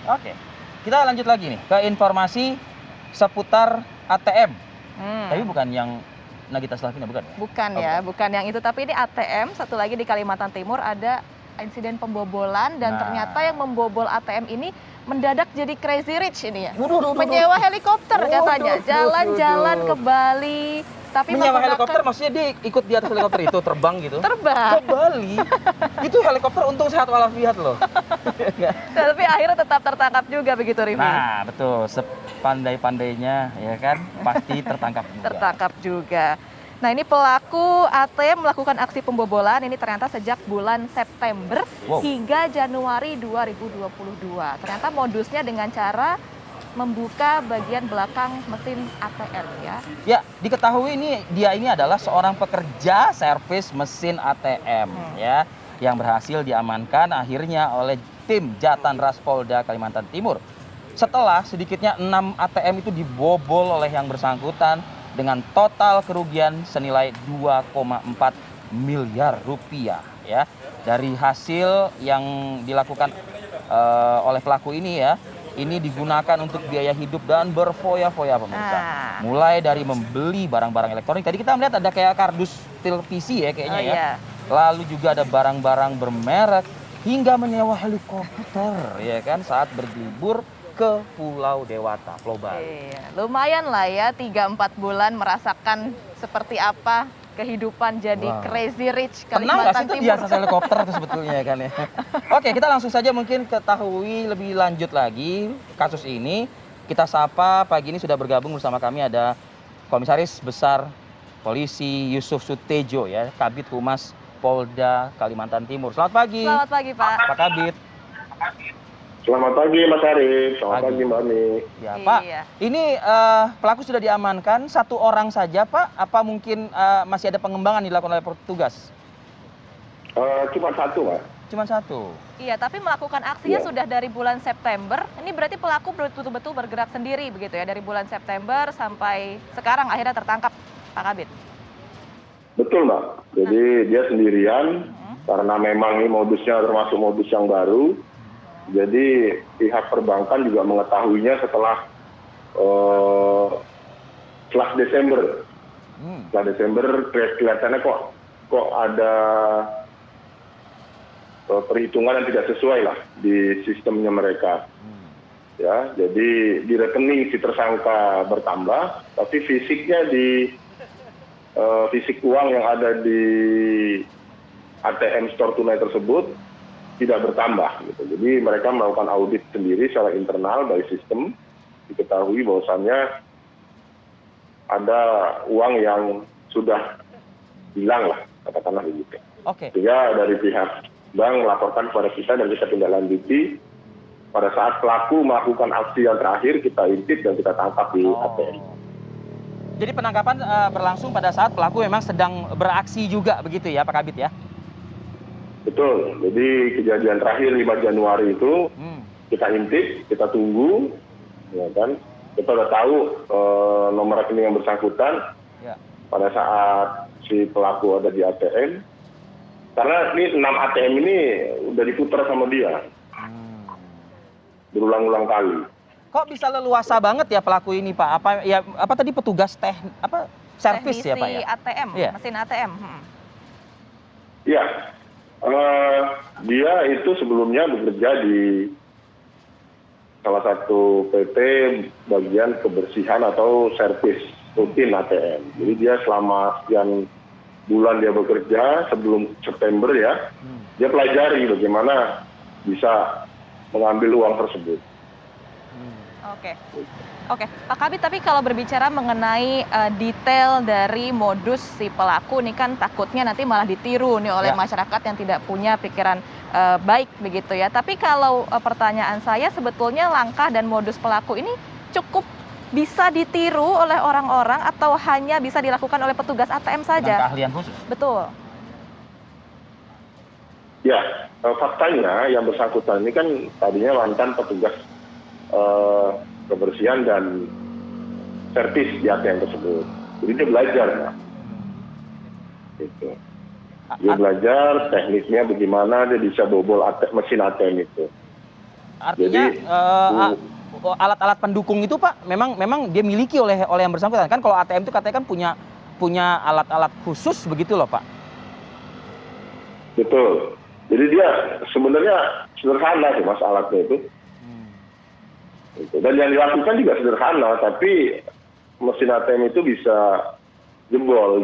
Oke, kita lanjut lagi nih ke informasi seputar ATM. Tapi bukan yang Nagita Slavina, bukan ya? Bukan ya, bukan yang itu. Tapi ini ATM, satu lagi di Kalimantan Timur ada insiden pembobolan dan ternyata yang membobol ATM ini mendadak jadi crazy rich ini ya. Menyewa helikopter katanya, jalan-jalan ke Bali. Tapi menyewa helikopter maksudnya dia ikut di atas helikopter itu terbang gitu? Terbang. Ke Bali? Itu helikopter untung sehat walafiat loh. Tapi akhirnya tetap tertangkap juga begitu, Rify? Nah, betul. Sepandai-pandainya ya kan pasti tertangkap juga. Tertangkap juga. Nah, ini pelaku ATM melakukan aksi pembobolan ini ternyata sejak bulan September hingga Januari 2022. Ternyata modusnya dengan cara membuka bagian belakang mesin ATM ya. Ya, diketahui dia ini adalah seorang pekerja servis mesin ATM ya yang berhasil diamankan akhirnya oleh tim Jatanras Polda Kalimantan Timur. Setelah sedikitnya 6 ATM itu dibobol oleh yang bersangkutan dengan total kerugian senilai 2,4 miliar rupiah ya. Dari hasil yang dilakukan oleh pelaku ini ya, ini digunakan untuk biaya hidup dan berfoya-foya pemirsa. Mulai dari membeli barang-barang elektronik. Tadi kita melihat ada kayak kardus televisi ya kayaknya ya. Lalu juga ada barang-barang bermerek hingga menyewa helikopter ya kan saat berlibur ke Pulau Dewata, Pulau Bali. Lumayan lah ya 3-4 bulan merasakan seperti apa kehidupan jadi crazy rich Kalimantan Timur. Tenang nggak sih itu di atas helikopter itu sebetulnya kan ya. Oke, kita langsung saja mungkin ketahui lebih lanjut lagi kasus ini. Kita sapa pagi ini sudah bergabung bersama kami ada Komisaris Besar Polisi Yusuf Sutejo ya, Kabid Humas Polda Kalimantan Timur. Selamat pagi. Selamat pagi Pak. Pak Kabid. Selamat pagi Mas Arif, selamat pagi Mbak Ani. Ya Pak, ini pelaku sudah diamankan, satu orang saja Pak, apa mungkin masih ada pengembangan dilakukan oleh petugas? Cuma satu Pak. Cuma satu? Iya, tapi melakukan aksinya sudah dari bulan September, ini berarti pelaku betul-betul bergerak sendiri begitu ya, dari bulan September sampai sekarang akhirnya tertangkap Pak Kabid? Betul Mbak, jadi dia sendirian, karena memang ini modusnya termasuk modus yang baru. Jadi pihak perbankan juga mengetahuinya setelah Desember. Setelah Desember kelihatannya kok ada perhitungan yang tidak sesuai lah di sistemnya mereka. Ya, jadi di rekening si tersangka bertambah, tapi fisiknya fisik uang yang ada di ATM store tunai tersebut tidak bertambah gitu. Jadi mereka melakukan audit sendiri secara internal dari sistem, diketahui bahwasannya ada uang yang sudah hilang lah, katakanlah begitu. Sehingga dari pihak bank melaporkan kepada kita dan kita tindak lanjuti. Pada saat pelaku melakukan aksi yang terakhir kita intip dan kita tangkap di ATM. Jadi penangkapan berlangsung pada saat pelaku memang sedang beraksi juga begitu ya Pak Kabid ya? Betul, jadi kejadian terakhir 5 Januari itu kita intip, kita tunggu, ya kan? Kita udah tahu nomor rekening yang bersangkutan pada saat si pelaku ada di ATM. Karena ini 6 ATM ini udah diputar sama dia, berulang-ulang kali. Kok bisa leluasa banget ya pelaku ini Pak? Apa tadi petugas servis ya Pak ya? ATM, mesin ATM. Iya. Dia itu sebelumnya bekerja di salah satu PT bagian kebersihan atau servis rutin ATM. Jadi dia selama sekian bulan dia bekerja sebelum September ya, dia pelajari bagaimana bisa mengambil uang tersebut. Oke, Pak Kabid, tapi kalau berbicara mengenai detail dari modus si pelaku ini kan takutnya nanti malah ditiru nih oleh masyarakat yang tidak punya pikiran baik begitu ya. Tapi kalau pertanyaan saya sebetulnya langkah dan modus pelaku ini cukup bisa ditiru oleh orang-orang atau hanya bisa dilakukan oleh petugas ATM saja? Dengan keahlian khusus? Betul. Ya, faktanya yang bersangkutan ini kan tadinya mantan petugas kebersihan dan servis di ATM tersebut. Jadi dia belajar, Pak. Gitu. Dia belajar tekniknya bagaimana dia bisa bobol mesin ATM itu. Artinya alat-alat pendukung itu Pak, memang dia miliki oleh yang bersangkutan kan. Kalau ATM itu katanya kan punya alat-alat khusus begitu loh Pak. Betul. Jadi dia sebenarnya sederhana sih Mas alatnya itu. Dan yang dilakukan juga sederhana, tapi mesin ATM itu bisa jebol.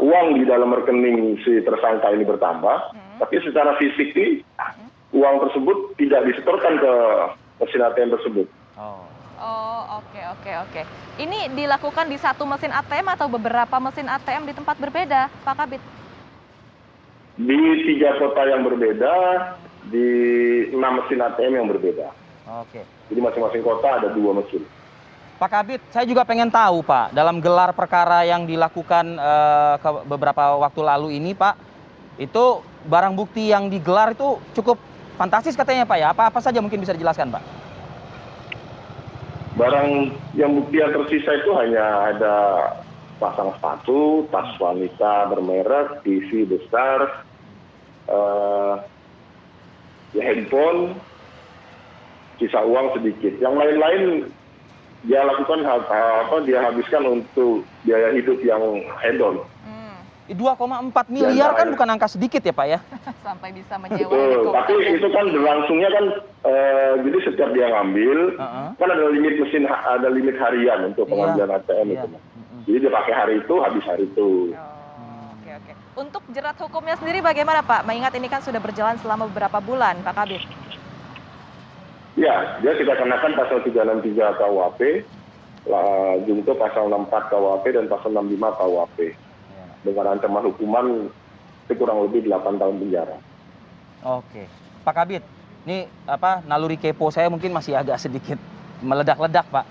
Uang di dalam rekening si tersangka ini bertambah, tapi secara fisik nih uang tersebut tidak disetorkan ke mesin ATM tersebut. Oh, oke. Ini dilakukan di satu mesin ATM atau beberapa mesin ATM di tempat berbeda, Pak Kabid? Di 3 kota yang berbeda, di 6 mesin ATM yang berbeda. Oke. Jadi masing-masing kota ada 2 mesin. Pak Kabid, saya juga pengen tahu Pak, dalam gelar perkara yang dilakukan beberapa waktu lalu ini Pak, itu barang bukti yang digelar itu cukup fantastis katanya Pak ya. Apa saja mungkin bisa dijelaskan Pak? Barang yang bukti yang tersisa itu hanya ada pasang sepatu, tas wanita bermerek, TV besar, handphone, sisa uang sedikit. Yang lain-lain dia lakukan dia habiskan untuk biaya hidup yang hedon. 2,4 miliar kan bukan angka sedikit ya Pak ya? Sampai bisa menyewa Betul, helikopter. tapi itu kan berlangsungnya kan, jadi setiap dia ngambil, kan ada limit harian untuk pengambilan ATM itu. Jadi dia pakai hari itu, habis hari itu. Oke. Untuk jerat hukumnya sendiri bagaimana Pak? Mengingat ini kan sudah berjalan selama beberapa bulan, Pak Kabid. Ya, dia kita kenakan pasal 363 KUHP, junto pasal 64 KUHP dan pasal 65 KUHP. Dengan ancaman hukuman kurang lebih 8 tahun penjara. Oke. Pak Kabid, ini naluri kepo saya mungkin masih agak sedikit meledak-ledak Pak.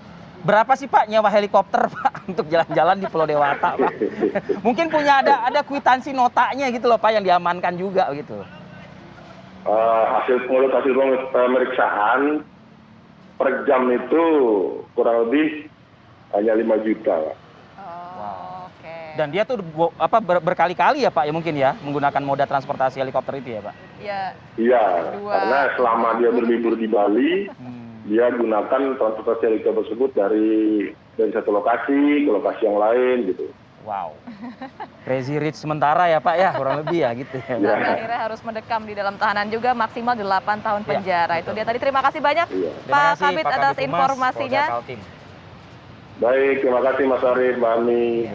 Berapa sih Pak nyewa helikopter Pak untuk jalan-jalan di Pulau Dewata Pak? Mungkin punya ada kwitansi notanya gitu loh Pak yang diamankan juga gitu. Hasil pemeriksaan per jam itu kurang lebih hanya 5 juta Pak. Dan dia tuh berkali-kali ya Pak ya mungkin ya menggunakan moda transportasi helikopter itu ya Pak? Iya, karena selama dia berlibur di Bali, dia gunakan transportasi helikopter tersebut dari satu lokasi ke lokasi yang lain gitu. Wow, crazy rich sementara ya Pak ya kurang lebih ya gitu ya. Sampai akhirnya harus mendekam di dalam tahanan juga maksimal 8 tahun penjara. Itu dia tadi. Terima kasih banyak Pak Kabid atas informasinya. Baik, terima kasih Mas Arief, Mbak Ani.